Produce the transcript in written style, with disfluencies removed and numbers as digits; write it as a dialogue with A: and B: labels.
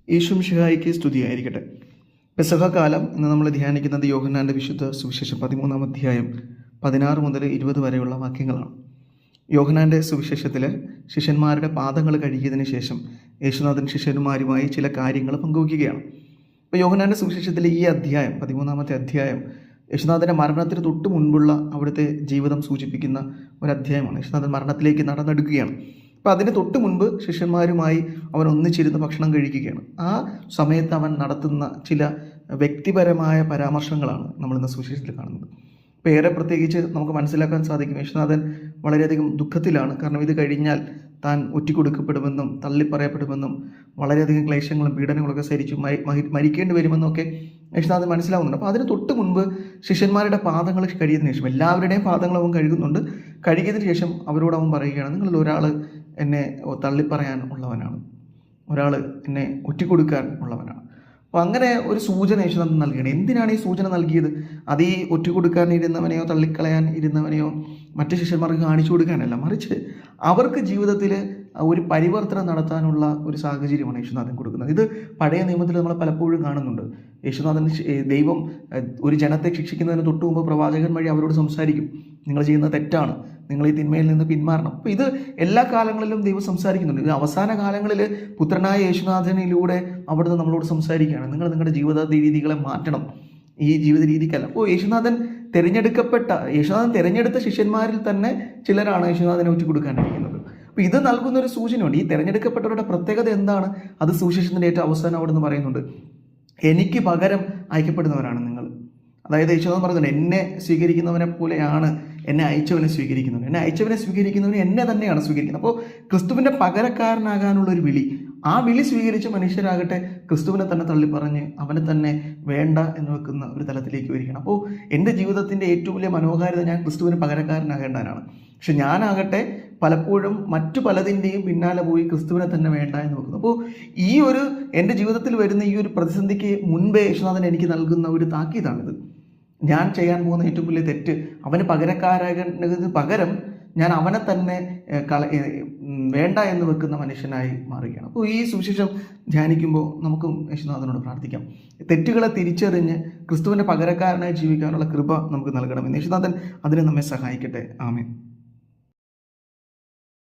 A: യേശുമിശിഹായിക്ക് സ്തുതിയായിരിക്കട്ടെ. പെസഹകാലം ഇന്ന് നമ്മൾ ധ്യാനിക്കുന്നത് യോഹന്നാൻ്റെ വിശുദ്ധ സുവിശേഷം 13-ാം അധ്യായം 16 മുതൽ 20 വരെയുള്ള വാക്യങ്ങളാണ്. യോഹന്നാൻ്റെ സുവിശേഷത്തിൽ ശിഷ്യന്മാരുടെ പാദങ്ങൾ കഴുകിയതിന് ശേഷം യേശുനാഥൻ ശിഷ്യന്മാരുമായി ചില കാര്യങ്ങൾ പങ്കുവയ്ക്കുകയാണ്. അപ്പോൾ യോഹന്നാൻ്റെ സുവിശേഷത്തിലെ ഈ അധ്യായം 13-ാമത്തെ അധ്യായം യേശുനാഥൻ്റെ മരണത്തിന് തൊട്ട് മുൻപുള്ള അവിടുത്തെ ജീവിതം സൂചിപ്പിക്കുന്ന ഒരു അധ്യായമാണ്. യേശുനാഥൻ മരണത്തിലേക്ക് നടന്നെടുക്കുകയാണ്. അപ്പോൾ അതിന് തൊട്ട് മുൻപ് ശിഷ്യന്മാരുമായി അവൻ ഒന്നിച്ചിരുന്ന് ഭക്ഷണം കഴിക്കുകയാണ്. ആ സമയത്ത് അവൻ നടത്തുന്ന ചില വ്യക്തിപരമായ പരാമർശങ്ങളാണ് നമ്മളിന്ന് സുവിശേഷത്തിൽ കാണുന്നത്. അപ്പോൾ ഏറെ പ്രത്യേകിച്ച് നമുക്ക് മനസ്സിലാക്കാൻ സാധിക്കും, യേശുനാഥൻ വളരെയധികം ദുഃഖത്തിലാണ്. കാരണം ഇത് കഴിഞ്ഞാൽ താൻ ഒറ്റിക്കൊടുക്കപ്പെടുമെന്നും തള്ളിപ്പറയപ്പെടുമെന്നും വളരെയധികം ക്ലേശങ്ങളും പീഡനങ്ങളൊക്കെ സഹിച്ചു മരിക്കേണ്ടി വരുമെന്നൊക്കെ യേശുനാഥൻ മനസ്സിലാവുന്നുണ്ട്. അപ്പോൾ അതിന് തൊട്ട് മുൻപ് ശിഷ്യന്മാരുടെ പാദങ്ങൾ കഴുകിയതിനു ശേഷം എല്ലാവരുടെയും പാദങ്ങൾ അവൻ കഴുകുന്നുണ്ട്. കഴുകിയതിന് ശേഷം അവരോട് അവൻ പറയുകയാണ്, നിങ്ങളിൽ ഒരാൾ എന്നെ തള്ളിപ്പറയാൻ ഉള്ളവനാണ്, ഒരാൾ എന്നെ ഒറ്റിക്കൊടുക്കാൻ ഉള്ളവനാണ്. അപ്പോൾ അങ്ങനെ ഒരു സൂചന യേശുനാഥൻ നൽകുകയാണ്. എന്തിനാണ് ഈ സൂചന നൽകിയത്? അത് ഈ ഒറ്റിക്കൊടുക്കാൻ ഇരുന്നവനെയോ തള്ളിക്കളയാൻ ഇരുന്നവനെയോ മറ്റ് ശിഷ്യന്മാർക്ക് കാണിച്ചു കൊടുക്കാനല്ല, മറിച്ച് അവർക്ക് ജീവിതത്തിൽ ഒരു പരിവർത്തനം നടത്താനുള്ള ഒരു സാഹചര്യമാണ് യേശുനാഥൻ കൊടുക്കുന്നത്. ഇത് പഴയ നിയമത്തിൽ നമ്മൾ പലപ്പോഴും കാണുന്നുണ്ട്. യേശുനാഥൻ ദൈവം ഒരു ജനത്തെ ശിക്ഷിക്കുന്നതിന് തൊട്ട് മുമ്പ് പ്രവാചകൻ വഴി അവരോട് സംസാരിക്കും, നിങ്ങൾ ചെയ്യുന്നത് തെറ്റാണ്, നിങ്ങൾ ഈ തിന്മയിൽ നിന്ന് പിന്മാറണം. അപ്പോൾ ഇത് എല്ലാ കാലങ്ങളിലും ദൈവം സംസാരിക്കുന്നുണ്ട്. ഇത് അവസാന കാലങ്ങളിൽ പുത്രനായ യേശുനാഥനിലൂടെ അവിടുന്ന് നമ്മളോട് സംസാരിക്കുകയാണ്, നിങ്ങൾ നിങ്ങളുടെ ജീവിത രീതികളെ മാറ്റണം, ഈ ജീവിത രീതിക്കല്ല. അപ്പോൾ യേശുനാഥൻ തിരഞ്ഞെടുത്ത ശിഷ്യന്മാരിൽ തന്നെ ചിലരാണ് യേശുനാഥനെ ഒറ്റിക്കൊടുക്കാനിരിക്കുന്നത്. അപ്പോൾ ഇത് നൽകുന്ന ഒരു സൂചനയുണ്ട്. ഈ തിരഞ്ഞെടുക്കപ്പെട്ടവരുടെ പ്രത്യേകത എന്താണ്? അത് സുവിശേഷത്തിൻ്റെ ഏറ്റവും അവസാനം അവിടുന്ന് പറയുന്നുണ്ട്, എനിക്ക് പകരം അയക്കപ്പെടുന്നവരാണ് നിങ്ങൾ. അതായത് യേശുനാഥൻ പറയുന്നുണ്ട്, എന്നെ സ്വീകരിക്കുന്നവനെ പോലെയാണ് എന്നെ അയച്ചവനെ സ്വീകരിക്കുന്നവൻ, എന്നെ അയച്ചവനെ സ്വീകരിക്കുന്നവന് എന്നെ തന്നെയാണ് സ്വീകരിക്കുന്നത്. അപ്പോൾ ക്രിസ്തുവിൻ്റെ പകരക്കാരനാകാനുള്ള ഒരു വിളി, ആ വിളി സ്വീകരിച്ച മനുഷ്യരാകട്ടെ ക്രിസ്തുവിനെ തന്നെ തള്ളിപ്പറഞ്ഞ് അവനെ തന്നെ വേണ്ട എന്ന് വെക്കുന്ന ഒരു തലത്തിലേക്ക് വരികയാണ്. അപ്പോൾ എൻ്റെ ജീവിതത്തിൻ്റെ ഏറ്റവും വലിയ മനോഹാരിത ഞാൻ ക്രിസ്തുവിന് പകരക്കാരനാകേണ്ടവനാണ്. പക്ഷെ ഞാനാകട്ടെ പലപ്പോഴും മറ്റു പലതിൻ്റെയും പിന്നാലെ പോയി ക്രിസ്തുവിനെ തന്നെ വേണ്ട എന്ന് വെക്കുന്നു. അപ്പോൾ ഈ ഒരു എൻ്റെ ജീവിതത്തിൽ വരുന്ന ഈ ഒരു പ്രതിസന്ധിക്ക് മുൻപേ യേശുനാഥൻ എനിക്ക് നൽകുന്ന ഒരു താക്കീതാണിത്. ഞാൻ ചെയ്യാൻ പോകുന്ന ഏറ്റവും വലിയ തെറ്റ്, അവന് പകരക്കാരാകുന്നതിന് പകരം ഞാൻ അവനെ തന്നെ വേണ്ട എന്ന് വെക്കുന്ന മനുഷ്യനായി മാറുകയാണ്. അപ്പോൾ ഈ സുവിശേഷം ധ്യാനിക്കുമ്പോൾ നമുക്കും യേശുനാഥനോട് പ്രാർത്ഥിക്കാം, തെറ്റുകളെ തിരിച്ചറിഞ്ഞ് ക്രിസ്തുവിൻ്റെ പകരക്കാരനായി ജീവിക്കാനുള്ള കൃപ നമുക്ക് നൽകണമെന്ന്. യേശുനാഥൻ അതിന് നമ്മെ സഹായിക്കട്ടെ. ആമേൻ.